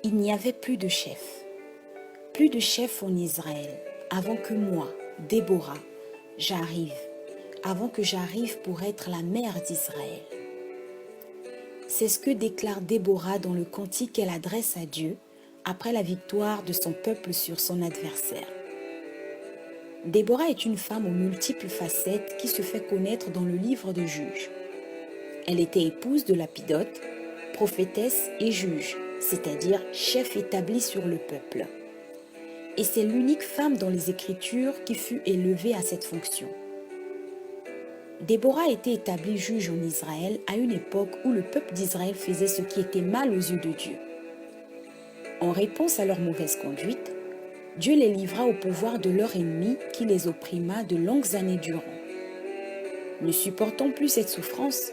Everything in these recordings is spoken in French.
Il n'y avait plus de chef en Israël, avant que moi, Déborah, j'arrive, avant que j'arrive pour être la mère d'Israël. C'est ce que déclare Déborah dans le cantique qu'elle adresse à Dieu après la victoire de son peuple sur son adversaire. Déborah est une femme aux multiples facettes qui se fait connaître dans le livre de Juges. Elle était épouse de Lapidote, prophétesse et juge, c'est-à-dire chef établi sur le peuple. Et c'est l'unique femme dans les Écritures qui fut élevée à cette fonction. Déborah était établie juge en Israël à une époque où le peuple d'Israël faisait ce qui était mal aux yeux de Dieu. En réponse à leur mauvaise conduite, Dieu les livra au pouvoir de leur ennemi qui les opprimera de longues années durant. Ne supportant plus cette souffrance,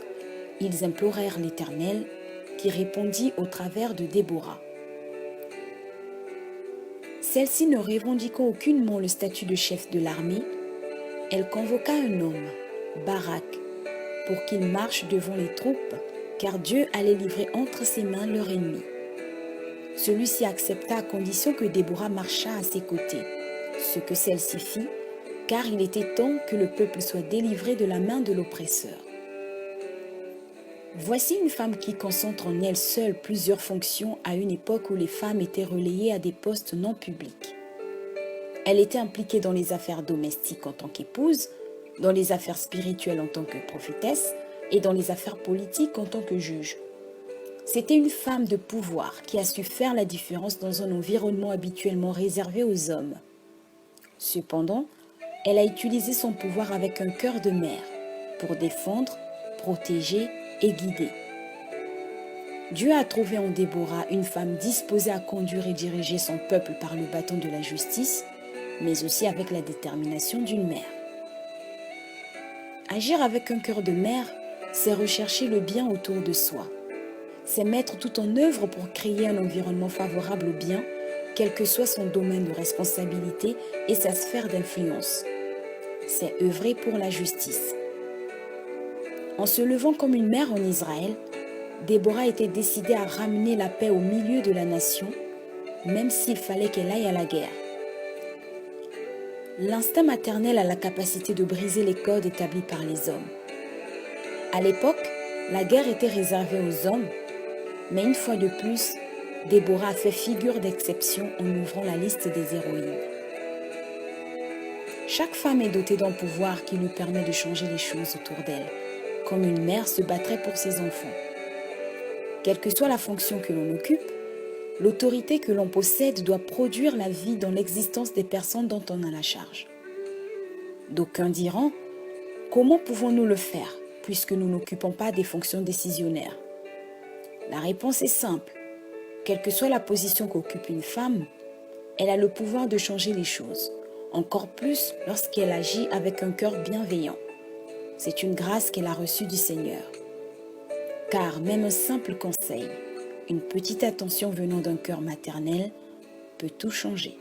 ils implorèrent l'Éternel qui répondit au travers de Déborah. Celle-ci ne revendiquant aucunement le statut de chef de l'armée, elle convoqua un homme, Barak, pour qu'il marche devant les troupes, car Dieu allait livrer entre ses mains leur ennemi. Celui-ci accepta à condition que Déborah marchât à ses côtés, ce que celle-ci fit, car il était temps que le peuple soit délivré de la main de l'oppresseur. Voici une femme qui concentre en elle seule plusieurs fonctions à une époque où les femmes étaient relayées à des postes non publics. Elle était impliquée dans les affaires domestiques en tant qu'épouse, dans les affaires spirituelles en tant que prophétesse et dans les affaires politiques en tant que juge. C'était une femme de pouvoir qui a su faire la différence dans un environnement habituellement réservé aux hommes. Cependant, elle a utilisé son pouvoir avec un cœur de mère pour défendre, protéger et guider. Dieu a trouvé en Déborah une femme disposée à conduire et diriger son peuple par le bâton de la justice, mais aussi avec la détermination d'une mère. Agir avec un cœur de mère, c'est rechercher le bien autour de soi. C'est mettre tout en œuvre pour créer un environnement favorable au bien, quel que soit son domaine de responsabilité et sa sphère d'influence. C'est œuvrer pour la justice. En se levant comme une mère en Israël, Déborah était décidée à ramener la paix au milieu de la nation, même s'il fallait qu'elle aille à la guerre. L'instinct maternel a la capacité de briser les codes établis par les hommes. À l'époque, la guerre était réservée aux hommes, mais une fois de plus, Déborah a fait figure d'exception en ouvrant la liste des héroïnes. Chaque femme est dotée d'un pouvoir qui lui permet de changer les choses autour d'elle, comme une mère se battrait pour ses enfants. Quelle que soit la fonction que l'on occupe, l'autorité que l'on possède doit produire la vie dans l'existence des personnes dont on a la charge. D'aucuns diront, comment pouvons-nous le faire puisque nous n'occupons pas des fonctions décisionnaires? La réponse est simple. Quelle que soit la position qu'occupe une femme, elle a le pouvoir de changer les choses, encore plus lorsqu'elle agit avec un cœur bienveillant. C'est une grâce qu'elle a reçue du Seigneur. Car même un simple conseil, une petite attention venant d'un cœur maternel peut tout changer.